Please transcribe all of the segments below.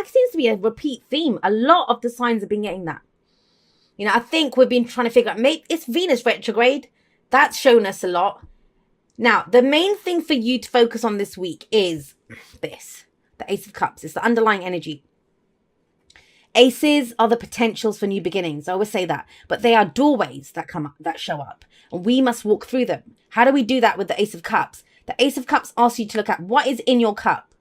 that seems to be a repeat theme. A lot of the signs have been getting that. You know, I think we've been trying to figure out, maybe it's Venus retrograde. That's shown us a lot. Now, the main thing for you to focus on this week is this, the Ace of Cups. It's the underlying energy. Aces are the potentials for new beginnings. I always say that, but they are doorways that come up, that show up, and we must walk through them. How do we do that with the Ace of Cups? The Ace of Cups asks you to look at what is in your cup.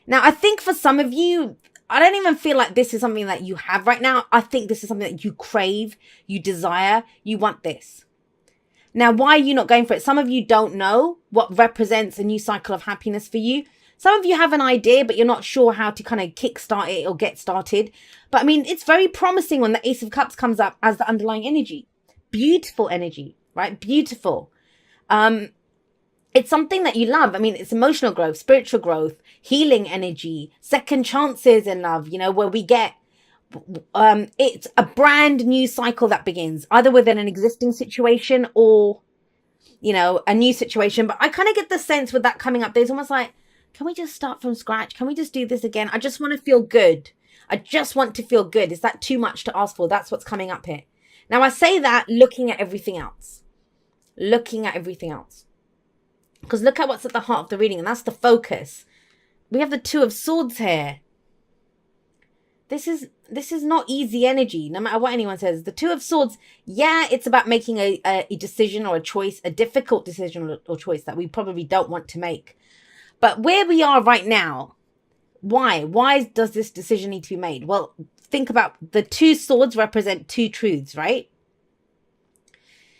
Now, I think for some of you, I don't even feel like this is something that you have right now. I think this is something that you crave, you desire, you want this. Now, why are you not going for it? Some of you don't know what represents a new cycle of happiness for you. Some of you have an idea, but you're not sure how to kind of kickstart it or get started. But I mean, it's very promising when the Ace of Cups comes up as the underlying energy. Beautiful energy, right? Beautiful. It's something that you love. I mean, it's emotional growth, spiritual growth, healing energy, second chances in love, you know, where we get, it's a brand new cycle that begins either within an existing situation or, you know, a new situation. But I kind of get the sense with that coming up, there's almost like, can we just start from scratch? Can we just do this again? I just want to feel good. I just want to feel good. Is that too much to ask for? That's what's coming up here. Now, I say that looking at everything else. Looking at everything else. Because look at what's at the heart of the reading, and that's the focus. We have the Two of Swords here. This is not easy energy, no matter what anyone says. The Two of Swords, yeah, it's about making a decision or a choice, a difficult decision or choice that we probably don't want to make. But where we are right now, why? Why does this decision need to be made? Well, think about the two swords represent two truths, right?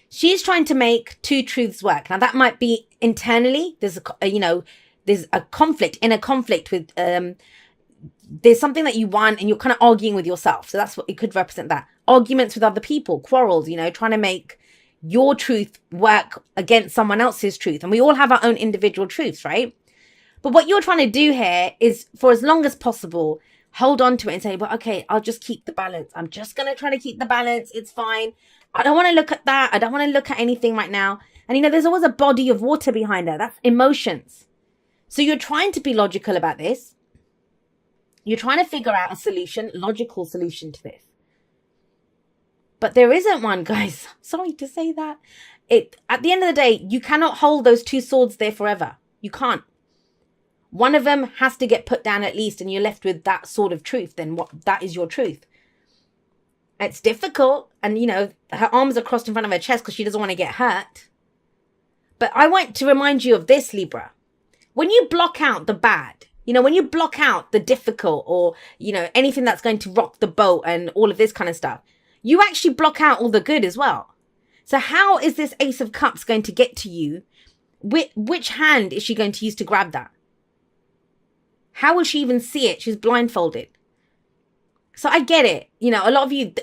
She's trying to make two truths work. Now, that might be internally. There's there's a conflict, inner conflict with, there's something that you want and you're kind of arguing with yourself. So that's what it could represent, that. Arguments with other people, quarrels, you know, trying to make your truth work against someone else's truth. And we all have our own individual truths, right? But what you're trying to do here is, for as long as possible, hold on to it and say, well, okay, I'll just keep the balance. I'm just going to try to keep the balance. It's fine. I don't want to look at that. I don't want to look at anything right now. And, you know, there's always a body of water behind her. That's emotions. So you're trying to be logical about this. You're trying to figure out a solution, logical solution to this. But there isn't one, guys. Sorry to say that. At the end of the day, you cannot hold those two swords there forever. You can't. One of them has to get put down at least, and you're left with that sword of truth. Then that is your truth. It's difficult. And, you know, her arms are crossed in front of her chest because she doesn't want to get hurt. But I want to remind you of this, Libra. When you block out the bad, you know, when you block out the difficult or, you know, anything that's going to rock the boat and all of this kind of stuff, you actually block out all the good as well. So how is this Ace of Cups going to get to you? Which hand is she going to use to grab that? How will she even see it? She's blindfolded. So I get it. You know, a lot of you,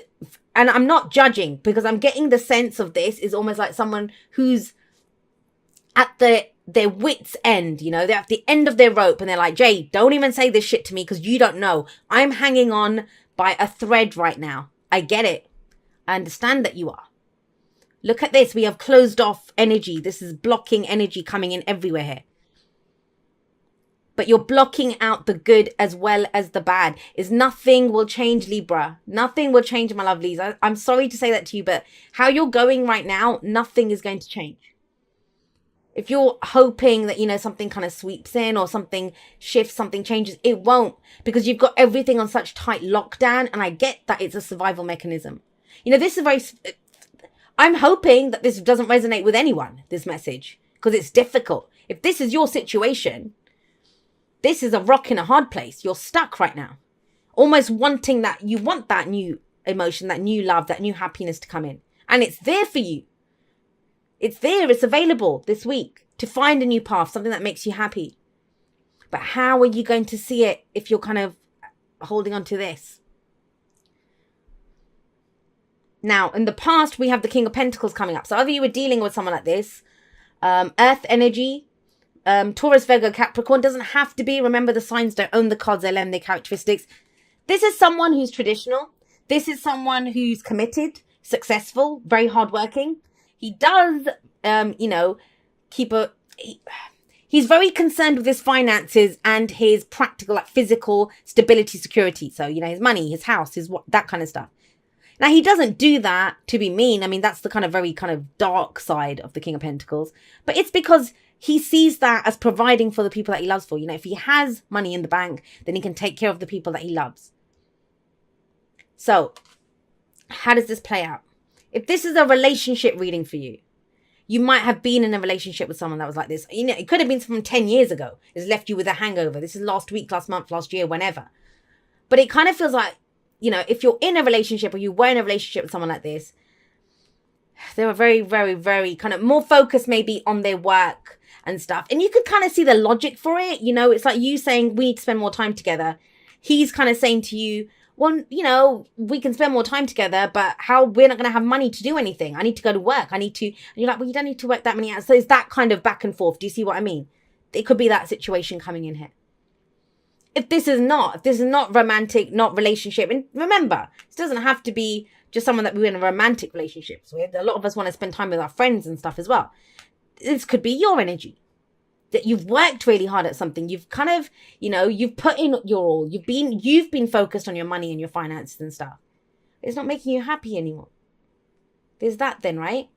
and I'm not judging because I'm getting the sense of this is almost like someone who's at their wits end, you know, they're at the end of their rope and they're like, Jay, don't even say this shit to me because you don't know. I'm hanging on by a thread right now. I get it. I understand that you are. Look at this. We have closed off energy. This is blocking energy coming in everywhere here. But you're blocking out the good as well as the bad. Nothing will change, Libra. Nothing will change, my lovelies. I'm sorry to say that to you, but how you're going right now, nothing is going to change. If you're hoping that, you know, something kind of sweeps in or something shifts, something changes, it won't, because you've got everything on such tight lockdown. And I get that it's a survival mechanism. You know, this is very, I'm hoping that this doesn't resonate with anyone, this message, because it's difficult. If this is your situation, this is a rock in a hard place. You're stuck right now, almost wanting that. You want that new emotion, that new love, that new happiness to come in. And it's there for you. It's there. It's available this week to find a new path, something that makes you happy. But how are you going to see it if you're kind of holding on to this? Now, in the past, we have the King of Pentacles coming up. So either you were dealing with someone like this, Earth energy, Taurus, Virgo, Capricorn, doesn't have to be. Remember, the signs don't own the cards, they lend their characteristics. This is someone who's traditional. This is someone who's committed, successful, very hardworking. He does, you know, keep a... He's very concerned with his finances and his practical, like physical stability, security. So, his money, his house, that kind of stuff. Now, he doesn't do that to be mean. I mean, that's the kind of very kind of dark side of the King of Pentacles. But it's because he sees that as providing for the people that he loves for. If he has money in the bank, then he can take care of the people that he loves. So, how does this play out? If this is a relationship reading for you, you might have been in a relationship with someone that was like this. It could have been from 10 years ago. It's left you with a hangover. This is last week, last month, last year, whenever. But it kind of feels like, if you're in a relationship or you were in a relationship with someone like this, they were very, very, very kind of more focused maybe on their work and stuff. And you could kind of see the logic for it. It's like you saying, we need to spend more time together. He's kind of saying to you, well, we can spend more time together, but we're not going to have money to do anything. I need to go to work. And you're like, well, you don't need to work that many hours. So it's that kind of back and forth. Do you see what I mean? It could be that situation coming in here. If this is not romantic, not relationship, and remember, this doesn't have to be just someone that we're in a romantic relationships with. A lot of us want to spend time with our friends and stuff as well. This could be your energy. That you've worked really hard at something. You've kind of, you've put in your all. You've been focused on your money and your finances and stuff. It's not making you happy anymore. There's that then, right?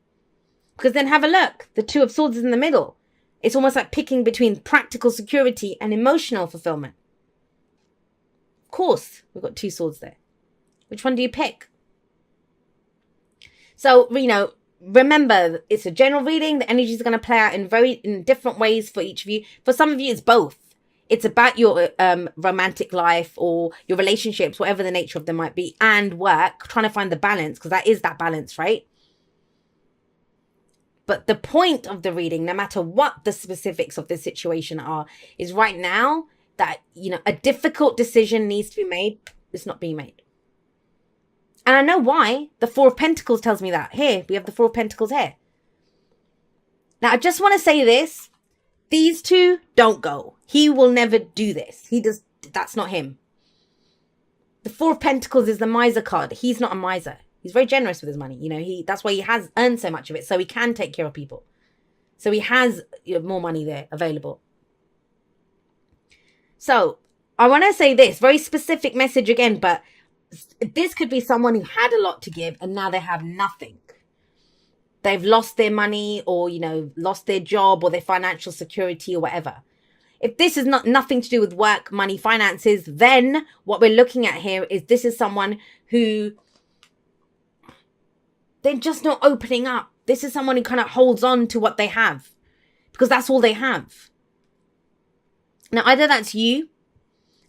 Because then have a look. The Two of Swords is in the middle. It's almost like picking between practical security and emotional fulfillment. Of course, we've got 2 swords there. Which one do you pick? So, remember, it's a general reading. The energy is going to play out in different ways for each of you. For some of you, it's both. It's about your romantic life or your relationships, whatever the nature of them might be, and work, trying to find the balance, because that is that balance, right? But the point of the reading, no matter what the specifics of the situation are, is right now that, a difficult decision needs to be made. It's not being made. And I know why. The Four of Pentacles tells me that. Here, we have the Four of Pentacles here. Now, I just want to say this. These two don't go. He will never do this. That's not him. The Four of Pentacles is the miser card. He's not a miser. He's very generous with his money. That's why he has earned so much of it. So he can take care of people. So he has more money there available. So I want to say this. Very specific message again, but this could be someone who had a lot to give and now they have nothing. They've lost their money or, lost their job or their financial security or whatever. If this is nothing to do with work, money, finances, then what we're looking at here is this is someone who they're just not opening up. This is someone who kind of holds on to what they have because that's all they have. Now, either that's you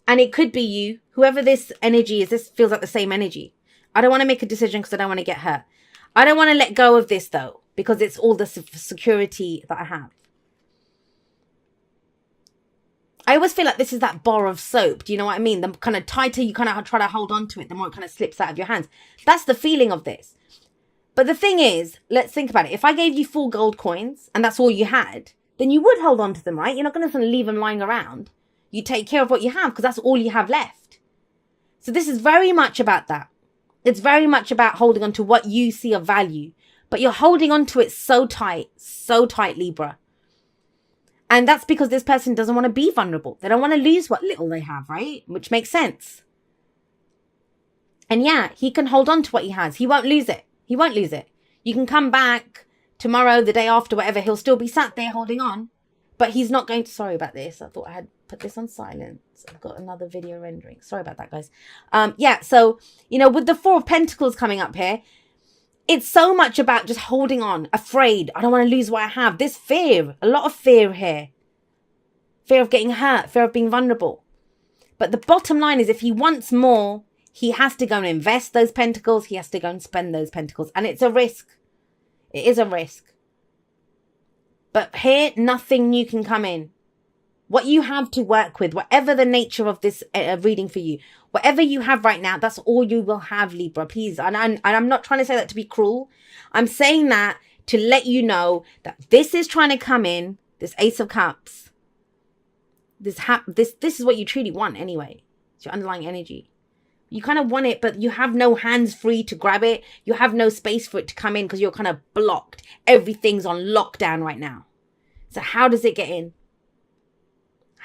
and it could be you. Whoever this energy is, this feels like the same energy. I don't want to make a decision because I don't want to get hurt. I don't want to let go of this though, because it's all the security that I have. I always feel like this is that bar of soap. Do you know what I mean? The kind of tighter you kind of try to hold on to it, the more it kind of slips out of your hands. That's the feeling of this. But the thing is, let's think about it. If I gave you 4 gold coins and that's all you had, then you would hold on to them, right? You're not going to leave them lying around. You take care of what you have because that's all you have left. So this is very much about that. It's very much about holding on to what you see of value. But you're holding on to it so tight, Libra. And that's because this person doesn't want to be vulnerable. They don't want to lose what little they have, right? Which makes sense. And yeah, he can hold on to what he has. He won't lose it. He won't lose it. You can come back tomorrow, the day after, whatever. He'll still be sat there holding on. But he's not going to... Sorry about this. I thought I had put this on silence. I've got another video rendering. Sorry about that, guys. Yeah, so, with the 4 of Pentacles coming up here, it's so much about just holding on, afraid. I don't want to lose what I have. This fear, a lot of fear here. Fear of getting hurt, fear of being vulnerable. But the bottom line is if he wants more, he has to go and invest those pentacles. He has to go and spend those pentacles. And it's a risk. It is a risk. But here, nothing new can come in. What you have to work with, whatever the nature of this reading for you, whatever you have right now, that's all you will have, Libra, please. And I'm not trying to say that to be cruel. I'm saying that to let you know that this is trying to come in, this Ace of Cups. This is what you truly want anyway. It's your underlying energy. You kind of want it, but you have no hands free to grab it. You have no space for it to come in because you're kind of blocked. Everything's on lockdown right now. So how does it get in?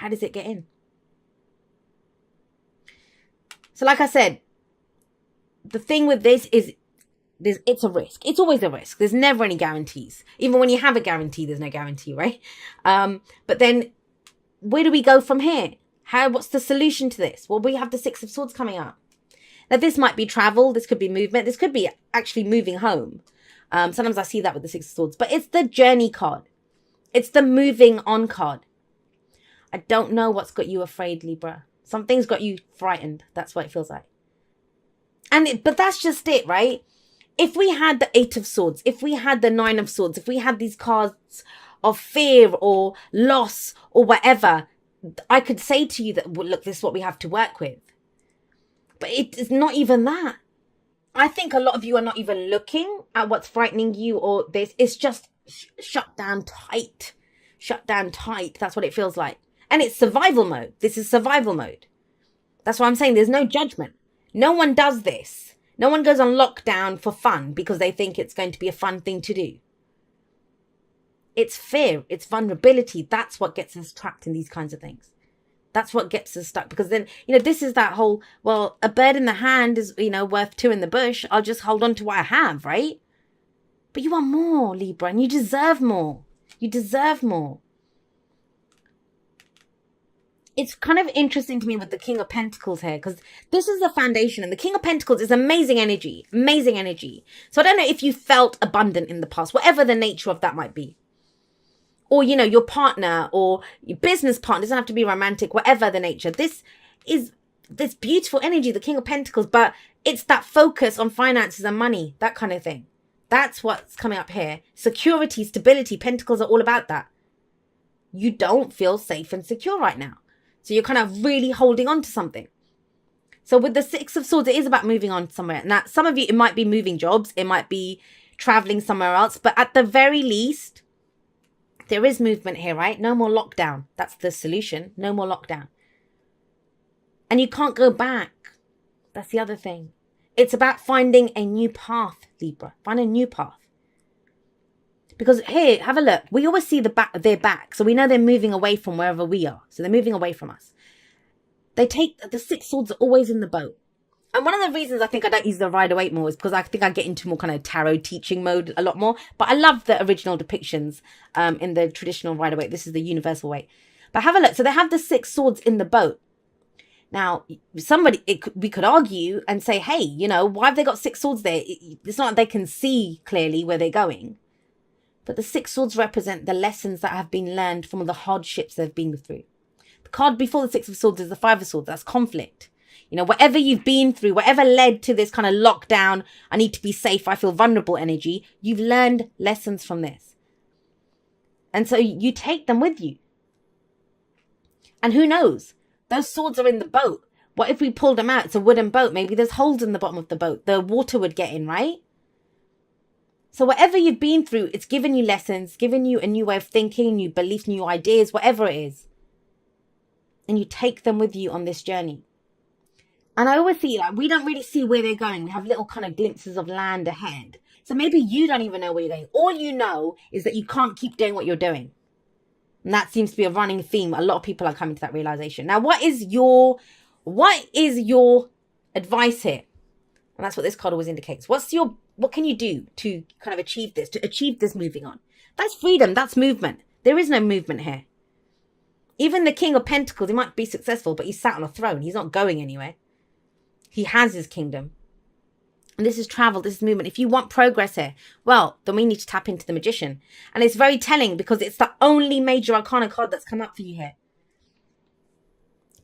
How does it get in? So like I said, the thing with this is it's a risk. It's always a risk. There's never any guarantees. Even when you have a guarantee, there's no guarantee, right? But then where do we go from here? What's the solution to this? Well, we have the Six of Swords coming up. Now, this might be travel. This could be movement. This could be actually moving home. Sometimes I see that with the Six of Swords. But it's the journey card. It's the moving on card. I don't know what's got you afraid, Libra. Something's got you frightened. That's what it feels like. But that's just it, right? If we had the Eight of Swords, if we had the Nine of Swords, if we had these cards of fear or loss or whatever, I could say to you that, well, look, this is what we have to work with. But it's not even that. I think a lot of you are not even looking at what's frightening you or this. It's just shut down tight. Shut down tight. That's what it feels like. And it's survival mode. This is survival mode. That's why I'm saying there's no judgment. No one does this. No one goes on lockdown for fun because they think it's going to be a fun thing to do. It's fear. It's vulnerability. That's what gets us trapped in these kinds of things. That's what gets us stuck. Because then, this is that whole, well, a bird in the hand is, worth two in the bush. I'll just hold on to what I have, right? But you want more, Libra, and you deserve more. You deserve more. It's kind of interesting to me with the King of Pentacles here, because this is the foundation, and the King of Pentacles is amazing energy. Amazing energy. So I don't know if you felt abundant in the past, whatever the nature of that might be. Or, your partner or your business partner, doesn't have to be romantic, whatever the nature. This is this beautiful energy, the King of Pentacles, but it's that focus on finances and money, that kind of thing. That's what's coming up here. Security, stability, Pentacles are all about that. You don't feel safe and secure right now. So you're kind of really holding on to something. So with the Six of Swords, it is about moving on somewhere. Now, some of you, it might be moving jobs. It might be traveling somewhere else. But at the very least, there is movement here, right? No more lockdown. That's the solution. No more lockdown. And you can't go back. That's the other thing. It's about finding a new path, Libra. Find a new path. Because here, have a look. We always see their back. So we know they're moving away from wherever we are. So they're moving away from us. They take, the Six Swords are always in the boat. And one of the reasons I think I don't use the Rider-Waite more is because I think I get into more kind of tarot teaching mode a lot more. But I love the original depictions in the traditional Rider-Waite. This is the universal weight. But have a look. So they have the Six Swords in the boat. Now, we could argue and say, hey, why have they got Six Swords there? It's not like they can see clearly where they're going. But the Six Swords represent the lessons that have been learned from all the hardships they've been through. The card before the Six of Swords is the Five of Swords. That's conflict. Whatever you've been through, whatever led to this kind of lockdown, I need to be safe, I feel vulnerable energy, you've learned lessons from this. And so you take them with you. And who knows? Those swords are in the boat. What if we pulled them out? It's a wooden boat. Maybe there's holes in the bottom of the boat. The water would get in, right? So whatever you've been through, it's given you lessons, given you a new way of thinking, new beliefs, new ideas, whatever it is. And you take them with you on this journey. And I always see, we don't really see where they're going. We have little kind of glimpses of land ahead. So maybe you don't even know where you're going. All you know is that you can't keep doing what you're doing. And that seems to be a running theme. A lot of people are coming to that realization. Now, what is your advice here? And that's what this card always indicates. What can you do to kind of achieve this moving on? That's freedom. That's movement. There is no movement here. Even the King of Pentacles, he might be successful, but he's sat on a throne. He's not going anywhere. He has his kingdom. And this is travel. This is movement. If you want progress here, well, then we need to tap into the Magician. And it's very telling because it's the only major arcana card that's come up for you here.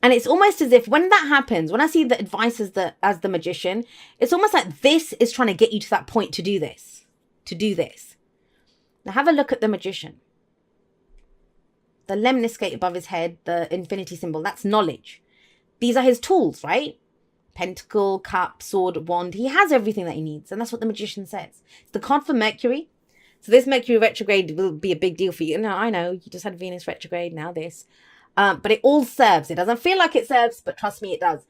And it's almost as if when that happens, when I see the advice as the Magician, it's almost like this is trying to get you to that point to do this. Now have a look at the Magician. The lemniscate above his head, the infinity symbol, that's knowledge. These are his tools, right? Pentacle, cup, sword, wand. He has everything that he needs. And that's what the Magician says. It's the card for Mercury. So this Mercury retrograde will be a big deal for you. No, I know. You just had Venus retrograde. Now this. But it all serves. It doesn't feel like it serves, but trust me, it does.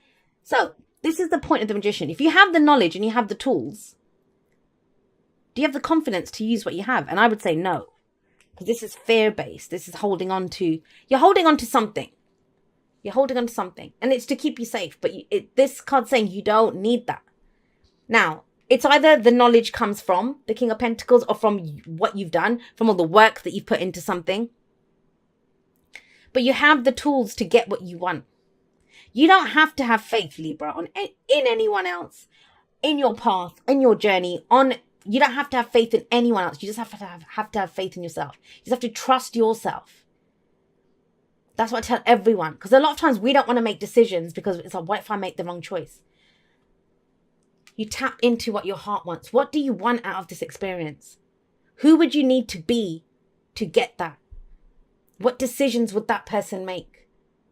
So this is the point of the Magician. If you have the knowledge and you have the tools, do you have the confidence to use what you have? And I would say no. Because this is fear-based. This is you're holding on to something. You're holding on to something, and it's to keep you safe. But this card's saying you don't need that. Now, it's either the knowledge comes from the King of Pentacles or from what you've done, from all the work that you've put into something. But you have the tools to get what you want. You don't have to have faith, Libra, in anyone else, in your path, in your journey. You don't have to have faith in anyone else. You just have to have faith in yourself. You just have to trust yourself. That's what I tell everyone. Because a lot of times we don't want to make decisions because it's like, what if I make the wrong choice? You tap into what your heart wants. What do you want out of this experience? Who would you need to be to get that? What decisions would that person make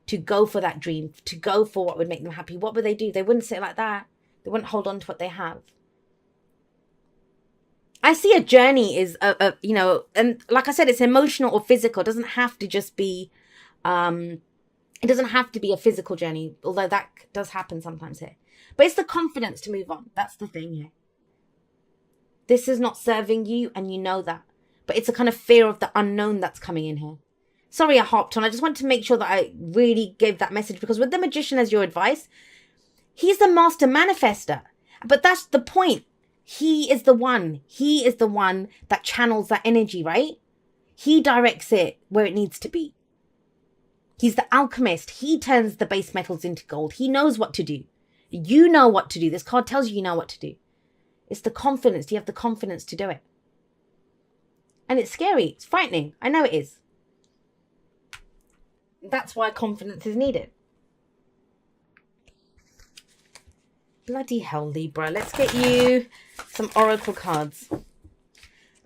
to go for that dream, to go for what would make them happy? What would they do? They wouldn't say it like that. They wouldn't hold on to what they have. I see a journey is, and like I said, it's emotional or physical. It doesn't have to just be, it doesn't have to be a physical journey, although that does happen sometimes here. But it's the confidence to move on. That's the thing here. This is not serving you, and you know that. But it's a kind of fear of the unknown that's coming in here. Sorry I hopped on. I just wanted to make sure that I really gave that message, because with the Magician as your advice, he's the master manifester. But that's the point. He is the one. He is the one that channels that energy, right? He directs it where it needs to be. He's the alchemist. He turns the base metals into gold. He knows what to do. You know what to do. This card tells you know what to do. It's the confidence. Do you have the confidence to do it? And it's scary. It's frightening. I know it is. That's why confidence is needed. Bloody hell, Libra. Let's get you some oracle cards. And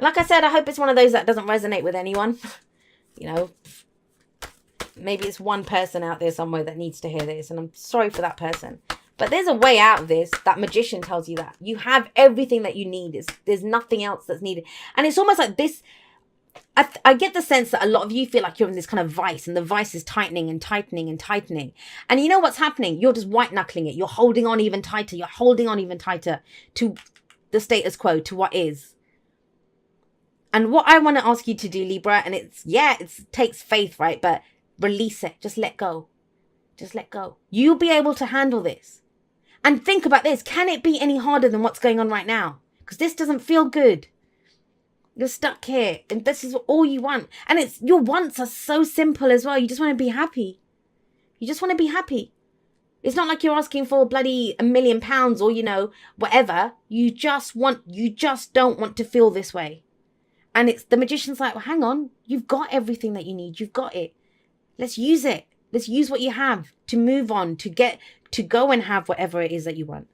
like I said, I hope it's one of those that doesn't resonate with anyone. Maybe it's one person out there somewhere that needs to hear this, and I'm sorry for that person. But there's a way out of this. That Magician tells you that. You have everything that you need. There's nothing else that's needed. And it's almost like this. I get the sense that a lot of you feel like you're in this kind of vice, and the vice is tightening and tightening and tightening. And you know what's happening? You're just white knuckling it. You're holding on even tighter. You're holding on even tighter to the status quo, to what is. And what I want to ask you to do, Libra, and it takes faith, right? But release it. Just let go. Just let go. You'll be able to handle this. And think about this. Can it be any harder than what's going on right now? Because this doesn't feel good. You're stuck here, and this is all you want. And your wants are so simple as well. You just want to be happy. You just want to be happy. It's not like you're asking for bloody £1 million or, whatever. You just don't want to feel this way. And it's the Magician's like, well, hang on. You've got everything that you need. You've got it. Let's use it. Let's use what you have to move on, to go and have whatever it is that you want.